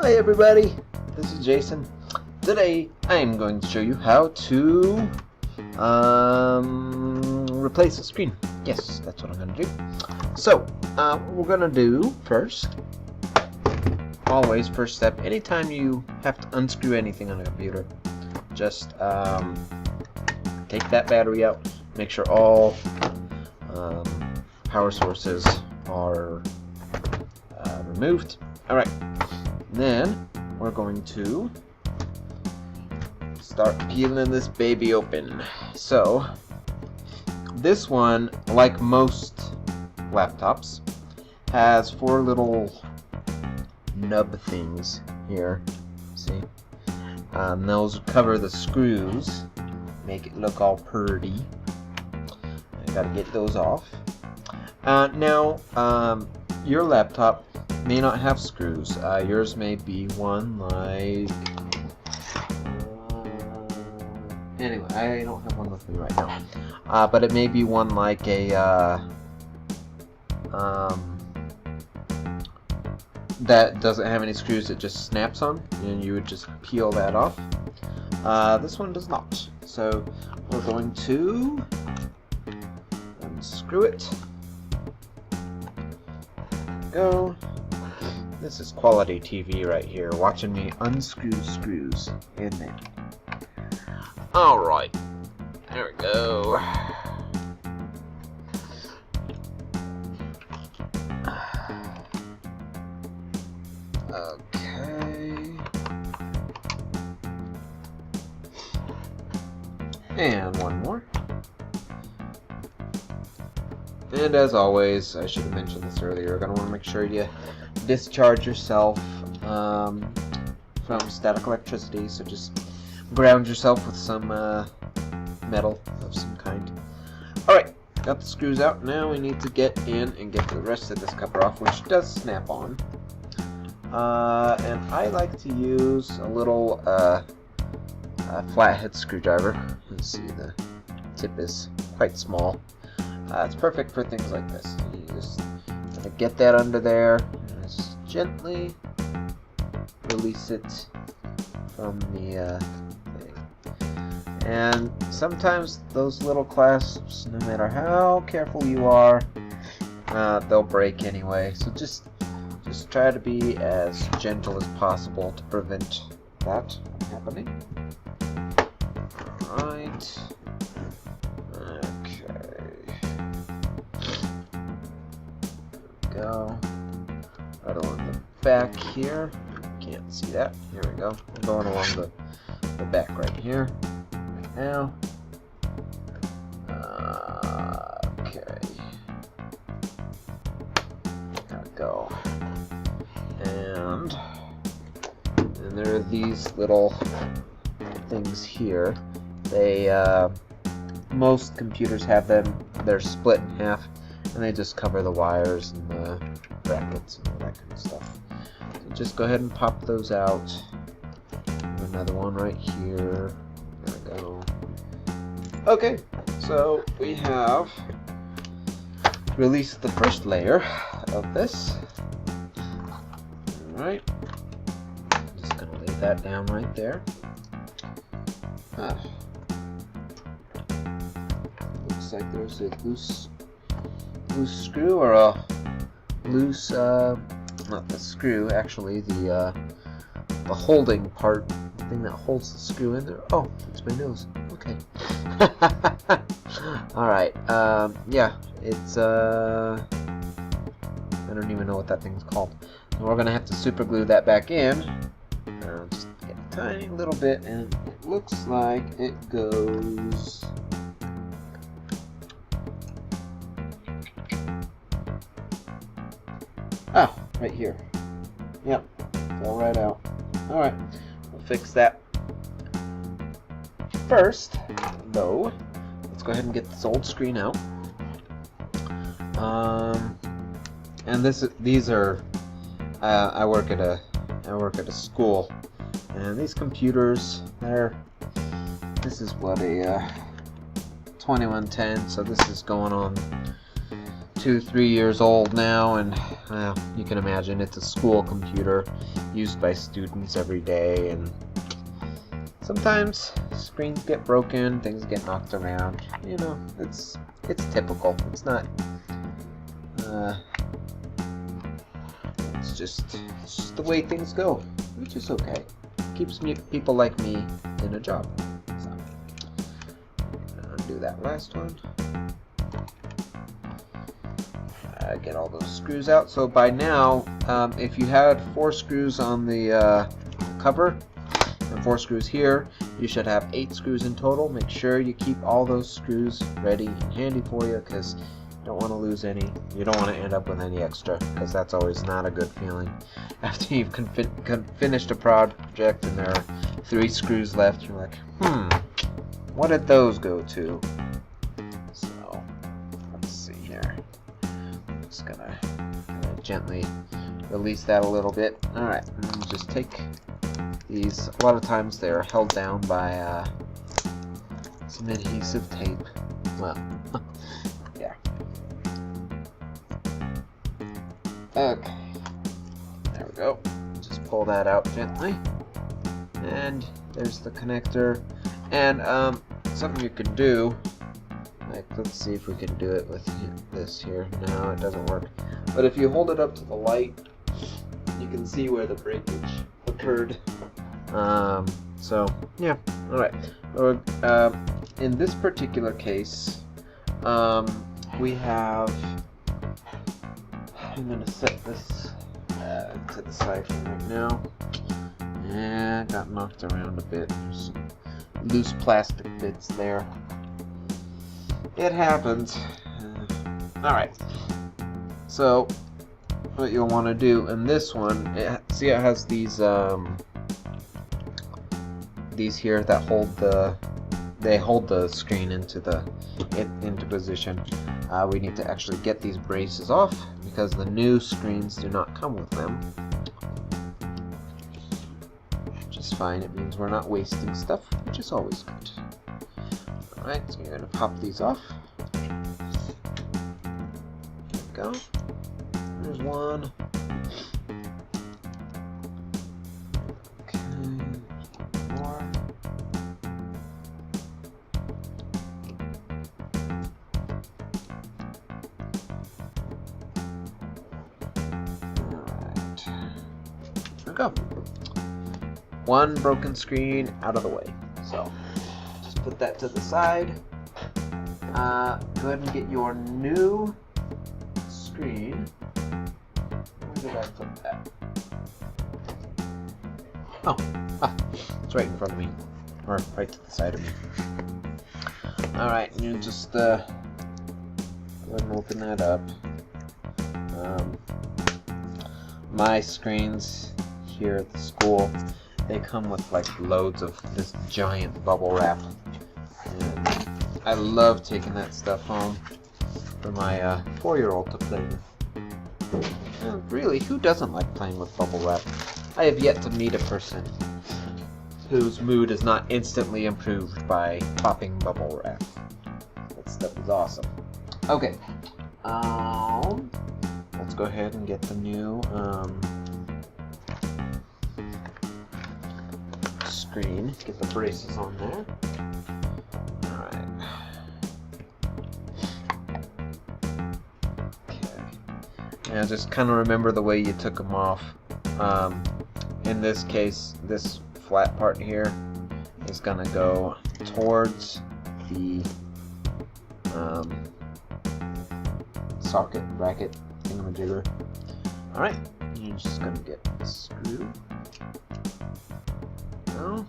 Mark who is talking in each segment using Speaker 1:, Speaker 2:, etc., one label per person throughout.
Speaker 1: Hi everybody, this is Jason. Today I am going to show you how to replace a screen. Yes, that's what I'm going to do. So, what we're going to do first, always first step, anytime you have to unscrew anything on a computer, just take that battery out, make sure all power sources are removed. Alright, then we're going to start peeling this baby open. So, this one, like most laptops, has four little nub things here. See? Those cover the screws, make it look all pretty. I gotta get those off. Now, your laptop may not have screws. Yours may be one like... anyway, I don't have one with me right now. But it may be one like a... that doesn't have any screws, it just snaps on, and you would just peel that off. This one does not. So, we're going to unscrew it. Go. This is quality TV right here, watching me unscrew screws in there. Alright, there we go. Okay. And one more. And as always, I should have mentioned this earlier, you're going to want to make sure you discharge yourself from static electricity, so just ground yourself with some metal of some kind. Alright, got the screws out. Now we need to get in and get the rest of this cover off, which does snap on. And I like to use a little flathead screwdriver. Let's see, the tip is quite small. It's perfect for things like this. You just get that under there, and just gently release it from the thing. And sometimes those little clasps, no matter how careful you are, they'll break anyway. So just try to be as gentle as possible to prevent that from happening. Alright. Go right along the back here. Can't see that. Here we go. I'm going along the back right here. Right now. Okay. Gotta go. And there are these little things here. They most computers have them. They're split in half. And they just cover the wires and the brackets and all that kind of stuff. So just go ahead and pop those out. Another one right here. There we go. Okay, so we have released the first layer of this. Alright. Just gonna lay that down right there. Looks like there's a loose screw, or a loose, not the screw, actually, the holding part, the thing that holds the screw in there. Oh, it's my nose. Okay. Alright, yeah, it's, I don't even know what that thing's called. And we're gonna have to super glue that back in. Just get a tiny little bit, and it looks like it goes... Ah, right here. Yep, fell right out. Alright, we'll fix that. First, though, let's go ahead and get this old screen out. And these are, I work at a school, and these computers, this is what, a 2110, so this is going on 2-3 years old now, and well, you can imagine it's a school computer used by students every day, and sometimes screens get broken, things get knocked around. You know, it's typical. It's not. It's just the way things go, which is okay. Keeps people like me in a job. So, undo that last one. Get all those screws out. So by now, if you had 4 screws on the cover and 4 screws here, you should have 8 screws in total. Make sure you keep all those screws ready and handy for you, because you don't want to lose any. You don't want to end up with any extra, because that's always not a good feeling. After you've finished a project and there are 3 screws left, you're like, what did those go to? So, let's see here. I'm just gonna gently release that a little bit. Alright, just take these. A lot of times they're held down by some adhesive tape. Well, yeah. Okay, there we go. Just pull that out gently, and there's the connector. And something you can do, like, let's see if we can do it with this here. No, it doesn't work. But if you hold it up to the light, you can see where the breakage occurred. So yeah, all right. In this particular case, we have. I'm gonna set this to the side for right now. And got knocked around a bit. There's some loose plastic bits there. It happens. Alright. So, what you'll want to do in this one, see it has these here that hold the screen into position. We need to actually get these braces off, because the new screens do not come with them. Which is fine. It means we're not wasting stuff, which is always good. Alright, so you're going to pop these off. There we go. There's one. Okay, more. Alright. There we go. One broken screen out of the way. So, just put that to the side. Go ahead and get your new screen. Where did I put that? Oh, it's right in front of me. Or right to the side of me. Alright, you just go ahead and open that up. My screens here at the school, they come with like loads of this giant bubble wrap. And I love taking that stuff home for my 4-year-old to play with. And really, who doesn't like playing with bubble wrap? I have yet to meet a person whose mood is not instantly improved by popping bubble wrap. That stuff is awesome. Okay. Let's go ahead and get the new screen. Get the braces on there. Alright. Okay. Now just kind of remember the way you took them off. In this case, this flat part here is going to go towards the socket bracket thingamajigger. Alright, you're just going to get the screw. Now,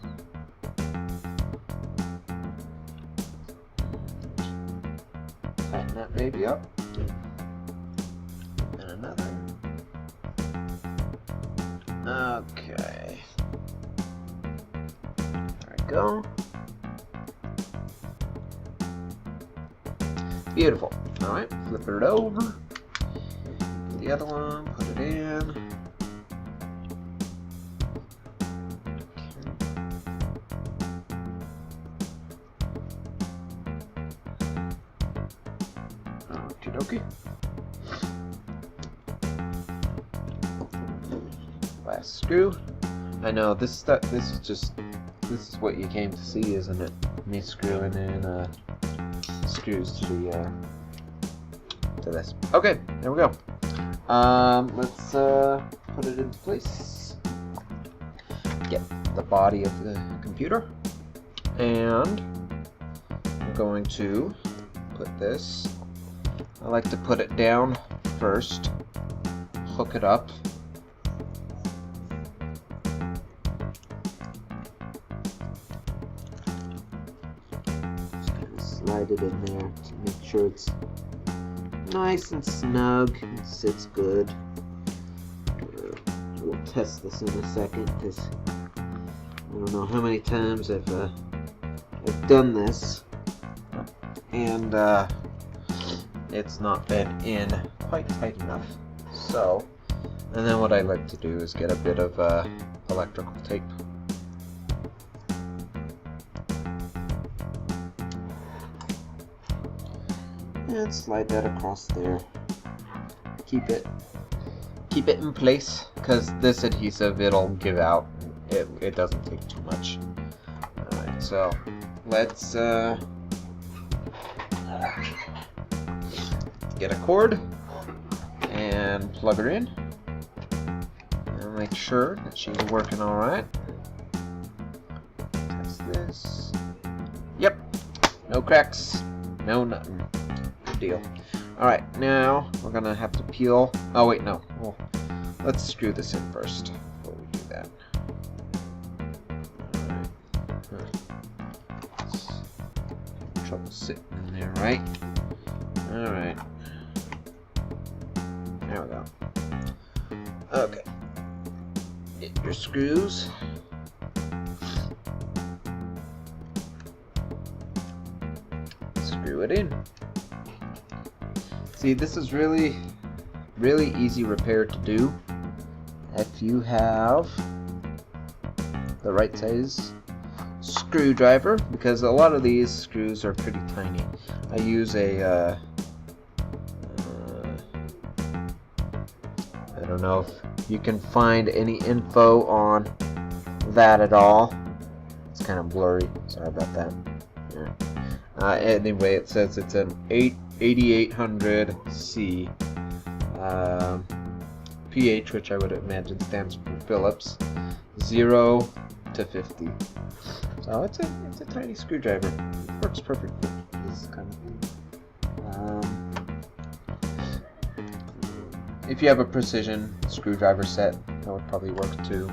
Speaker 1: tighten that baby up. And another. Okay. There we go. Beautiful. Alright, flip it over. The other one, put it in. Okie dokie. last screw. I know this is what you came to see, isn't it? Me screwing in screws to the to this. Okay, there we go. Let's put it into place. Get the body of the computer, and I'm going to put this. I like to put it down first, hook it up. Just kind of slide it in there to make sure it's nice and snug and sits good. We'll test this in a second because I don't know how many times I've done this and it's not been in quite tight enough. So, and then what I like to do is get a bit of electrical tape. And slide that across there. Keep it in place, because this adhesive, it'll give out. It doesn't take too much. Alright, so let's get a cord and plug her in and make sure that she's working alright. Test this. Yep, no cracks, no nothing. Good deal. Alright, now we're gonna have to peel. Oh wait, no. Well, let's screw this in first before we do that. Alright. Trouble sitting in there, right? Alright. There we go. Okay. Get your screws. Screw it in. See, this is really easy repair to do if you have the right size screwdriver, because a lot of these screws are pretty tiny. I use a I don't know if you can find any info on that at all. It's kind of blurry, sorry about that. Yeah. Anyway, it says it's an 8800C pH, which I would imagine stands for Phillips, 0 to 50. So it's a tiny screwdriver. It works perfect for this kind of thing. If you have a precision screwdriver set, that would probably work too.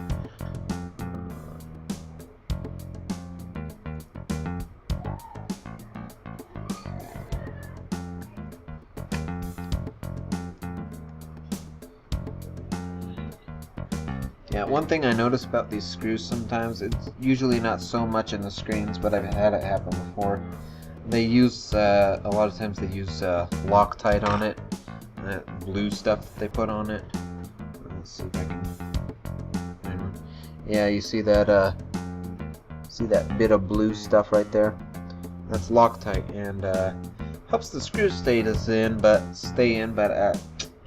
Speaker 1: Yeah, one thing I notice about these screws sometimes, it's usually not so much in the screens, but I've had it happen before. They use, a lot of times they use Loctite on it, that blue stuff that they put on it. Let's see if I can find one. Yeah, you see that bit of blue stuff right there? That's Loctite, and helps the screws stay in, but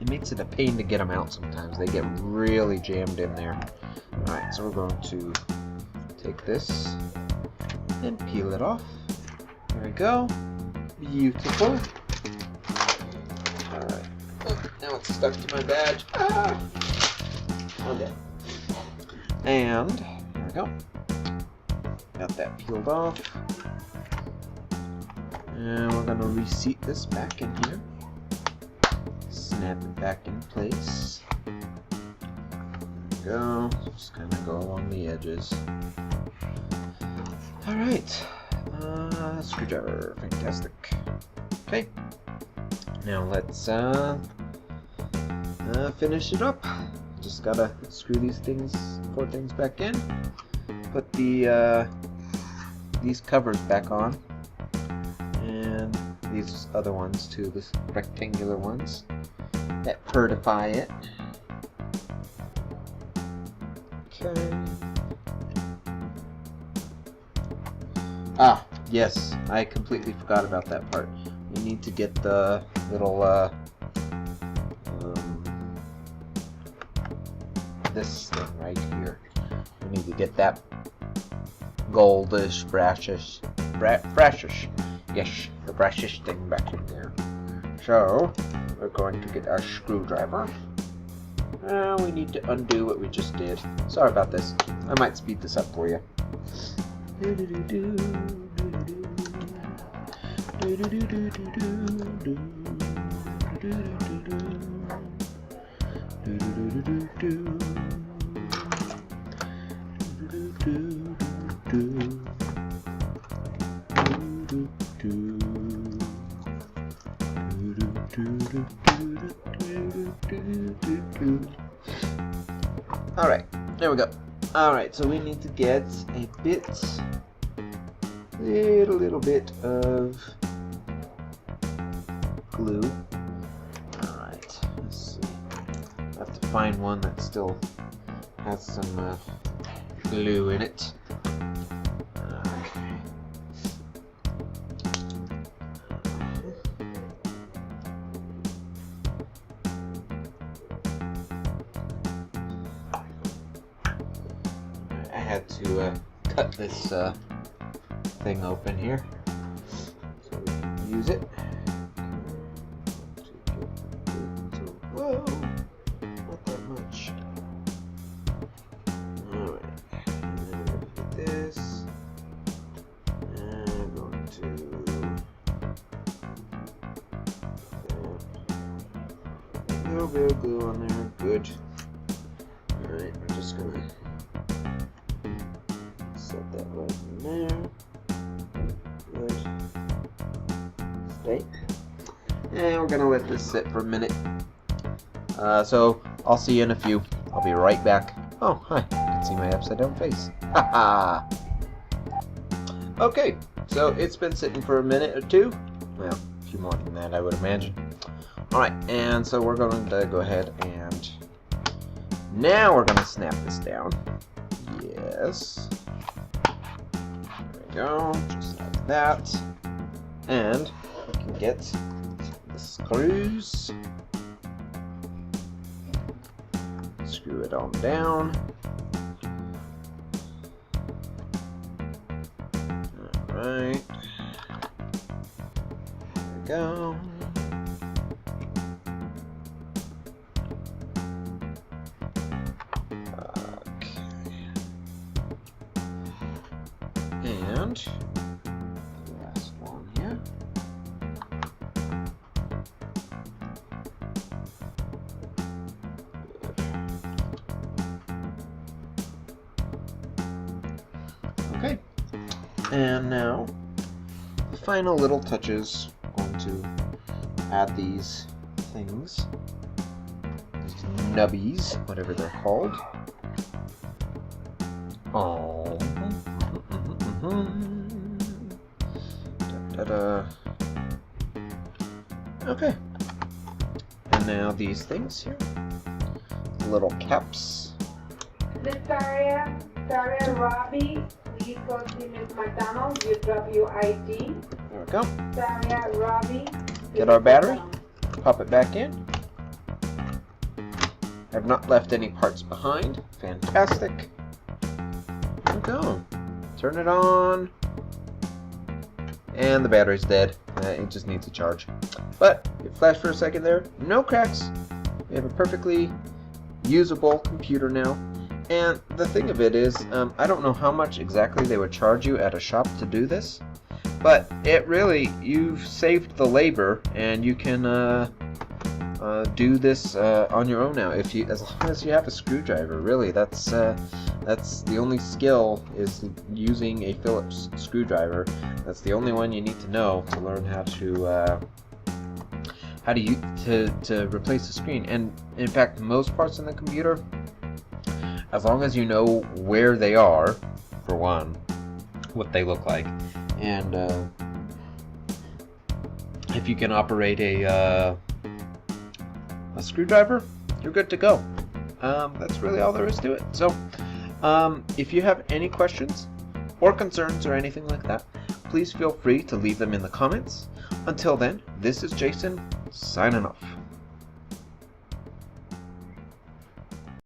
Speaker 1: it makes it a pain to get them out sometimes. They get really jammed in there. Alright, so we're going to take this and peel it off. There we go. Beautiful. Alright. Oh, now it's stuck to my badge. Ah! Okay. And there we go. Got that peeled off. And we're going to reseat this back in here. Snap it back in place. There we go. Just kind of go along the edges. Alright. Screwdriver. Fantastic. Okay. Now let's finish it up. Just gotta screw these four things back in. Put the these covers back on. And these other ones too, the rectangular ones that pertify it. Okay. Ah, yes, I completely forgot about that part. You need to get the little this this thing right here. We need to get that goldish, brashish, yes, the brashish thing back in there. So, we're going to get our screwdriver. We need to undo what we just did. Sorry about this. I might speed this up for you. Alright, there we go. Alright, so we need to get a little bit of glue. Alright, let's see. I have to find one that still has some glue in it. I had to cut this thing open here so we can use it. Whoa, not that much. Alright, and then we're going to get this, and I'm going to a little bit of glue on there. Good. Alright, we're just going to set that right in there. Good. Stay. And we're gonna let this sit for a minute. So I'll see you in a few. I'll be right back. Oh, hi. You can see my upside down face. Haha. Okay, so it's been sitting for a minute or two. Well, a few more than that, I would imagine. Alright, and so we're going to go ahead and now we're going to snap this down. Yes. Go, just like that, and we can get the screws, screw it on down. Alright, there we go. And the last one here. Good. Okay. And now the final little touches. I'm going to add these things, these nubbies, whatever they're called. Oh. Okay. And now these things here. The little caps.
Speaker 2: Miss Daria Robbie, please go to Miss McDonald. You drop your ID.
Speaker 1: There we go.
Speaker 2: Daria Robbie.
Speaker 1: Get our battery. Pop it back in. I've not left any parts behind. Fantastic. There we go. Turn it on. And the battery's dead. It just needs a charge. But it flashed for a second there. No cracks. We have a perfectly usable computer now. And the thing of it is, I don't know how much exactly they would charge you at a shop to do this. But it really, you've saved the labor, and you can do this on your own now. As long as you have a screwdriver, really, that's the only skill is using a Phillips screwdriver. That's the only one you need to know to learn how to replace the screen. And in fact, most parts in the computer, as long as you know where they are, for one, what they look like, and if you can operate a screwdriver, you're good to go. That's really all there is to it. So if you have any questions or concerns or anything like that, please feel free to leave them in the comments. Until then, this is Jason, signing off.